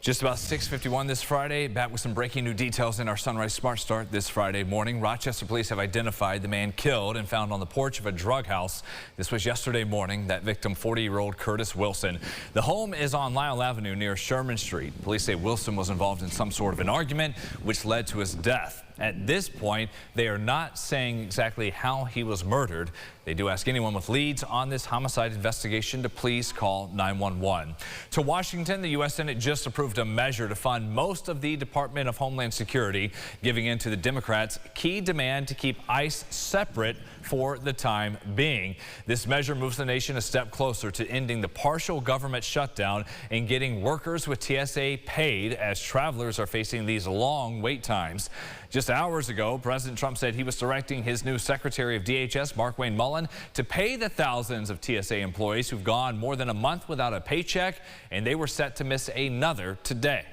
Just about 6:51 this Friday, back with some breaking new details in our Sunrise Smart Start this Friday morning. Rochester police have identified the man killed and found on the porch of a drug house. This was yesterday morning. That victim, 40-year-old Curtis Wilson. The home is on Lyle Avenue near Sherman Street. Police say Wilson was involved in some sort of an argument which led to his death. At this point, they are not saying exactly how he was murdered. They do ask anyone with leads on this homicide investigation to please call 911. To Washington, the U.S. Senate just approved a measure to fund most of the Department of Homeland Security, giving in to the Democrats' key demand to keep ICE separate for the time being. This measure moves the nation a step closer to ending the partial government shutdown and getting workers with TSA paid as travelers are facing these long wait times. Just hours ago, President Trump said he was directing his new Secretary of DHS, Markwayne Mullin, to pay the thousands of TSA employees who've gone more than a month without a paycheck, and they were set to miss another today.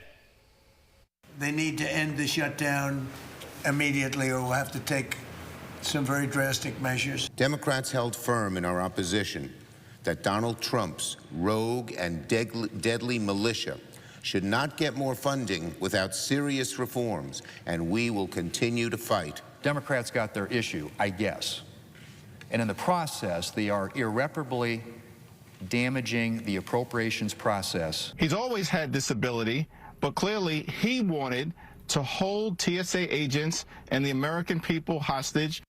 They need to end the shutdown immediately, or we'll have to take some very drastic measures. Democrats held firm in our opposition that Donald Trump's rogue and deadly militia should not get more funding without serious reforms, and we will continue to fight. Democrats got their issue, I guess. And in the process, they are irreparably damaging the appropriations process. He's always had this ability, but clearly he wanted to hold TSA agents and the American people hostage.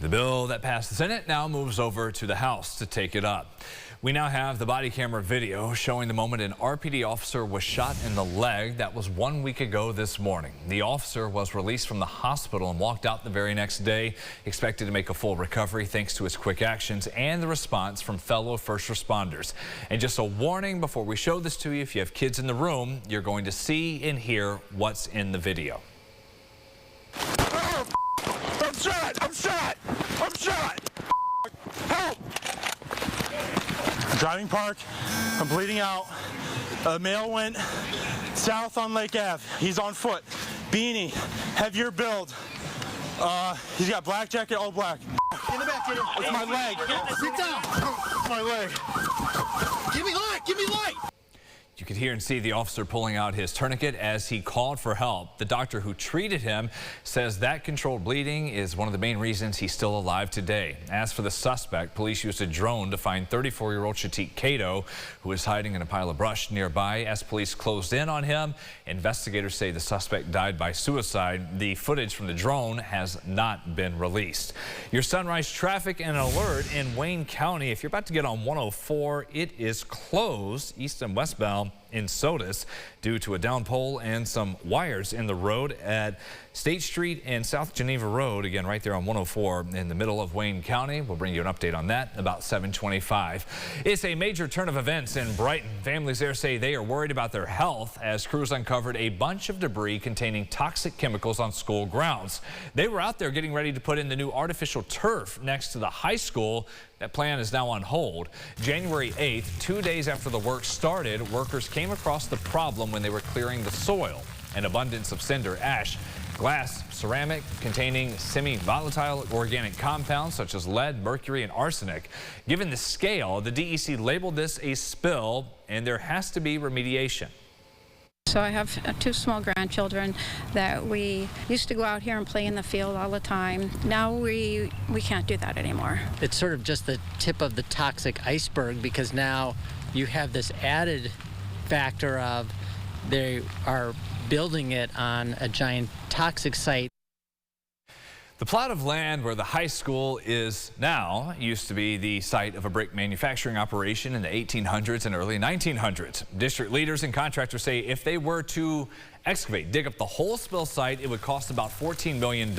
The bill that passed the Senate now moves over to the House to take it up. We now have the body camera video showing the moment an RPD officer was shot in the leg. That was 1 week ago this morning. The officer was released from the hospital and walked out the very next day, expected to make a full recovery thanks to his quick actions and the response from fellow first responders. And just a warning before we show this to you, if you have kids in the room, you're going to see and hear what's in the video. I'm shot! I'm shot! I'm shot! Help! Driving park. I'm bleeding out. A male went south on Lake Ave. He's on foot. Beanie. Heavier build. He's got black jacket, all black. In the back, get him. It's my leg. Sit down. It's my leg. Give me light! Give me light! You could hear and see the officer pulling out his tourniquet as he called for help. The doctor who treated him says that controlled bleeding is one of the main reasons he's still alive today. As for the suspect, police used a drone to find 34-year-old Shatik Cato, who is hiding in a pile of brush nearby. As police closed in on him, investigators say the suspect died by suicide. The footage from the drone has not been released. Your sunrise traffic and alert in Wayne County. If you're about to get on 104, it is closed east and westbound in Sodus due to a down pole and some wires in the road at State Street and South Geneva Road. Again, right there on 104 in the middle of Wayne County. We'll bring you an update on that about 7:25. It's a major turn of events in Brighton. Families there say they are worried about their health as crews uncovered a bunch of debris containing toxic chemicals on school grounds. They were out there getting ready to put in the new artificial turf next to the high school. That plan is now on hold. January 8th, 2 days after the work started, workers came across the problem when they were clearing the soil. An abundance of cinder, ash, glass, ceramic containing semi-volatile organic compounds such as lead, mercury, and arsenic. Given the scale, the DEC labeled this a spill, and there has to be remediation. So I have two small grandchildren that we used to go out here and play in the field all the time. Now we can't do that anymore. It's sort of just the tip of the toxic iceberg, because now you have this added factor of they are building it on a giant toxic site. The plot of land where the high school is now used to be the site of a brick manufacturing operation in the 1800s and early 1900s. District leaders and contractors say if they were to excavate, dig up the whole spill site, it would cost about $14 million.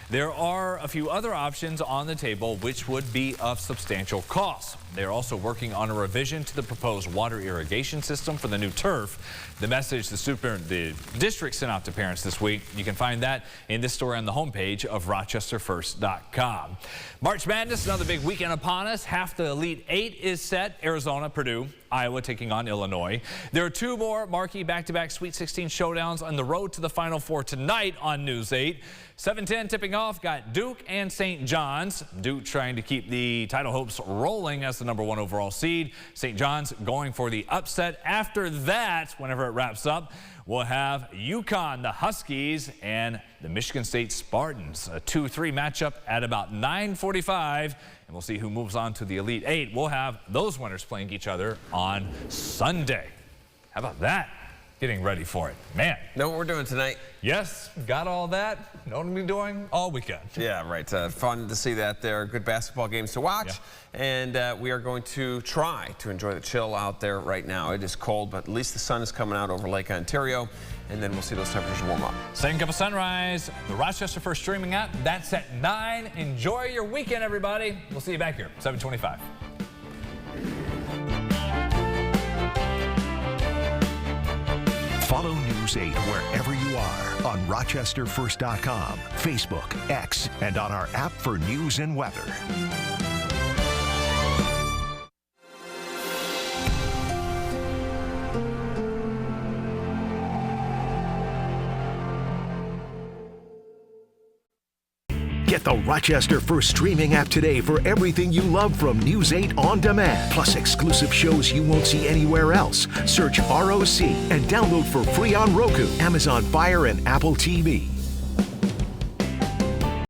There are a few other options on the table which would be of substantial cost. They're also working on a revision to the proposed water irrigation system for the new turf. The message the district sent out to parents this week. You can find that in this story on the homepage of RochesterFirst.com. March Madness, another big weekend upon us. Half the Elite Eight is set. Arizona, Purdue, Iowa taking on Illinois. There are two more marquee back-to-back Sweet 16 showdowns on the road to the Final Four tonight on News 8. 7:10 tipping off. kickoff got Duke and St. John's. Duke trying to keep the title hopes rolling as the #1 overall seed. St. John's going for the upset. After that, whenever it wraps up, we'll have UConn, the Huskies, and the Michigan State Spartans. A 2-3 matchup at about 9:45. And we'll see who moves on to the Elite Eight. We'll have those winners playing each other on Sunday. How about that? Getting ready for it. Man. Know what we're doing tonight? Yes, got all that. Know what we'll be doing all weekend. Yeah, right. Fun to see that there. Good basketball games to watch. Yeah. And we are going to try to enjoy the chill out there right now. It is cold, but at least the sun is coming out over Lake Ontario. And then we'll see those temperatures warm up. Second Cup of Sunrise, the Rochester First streaming app. That's at 9. Enjoy your weekend, everybody. We'll see you back here, 7:25. Follow News 8 wherever you are on RochesterFirst.com, Facebook, X, and on our app for news and weather. Get the Rochester First streaming app today for everything you love from News 8 On Demand. Plus exclusive shows you won't see anywhere else. Search ROC and download for free on Roku, Amazon Fire, and Apple TV.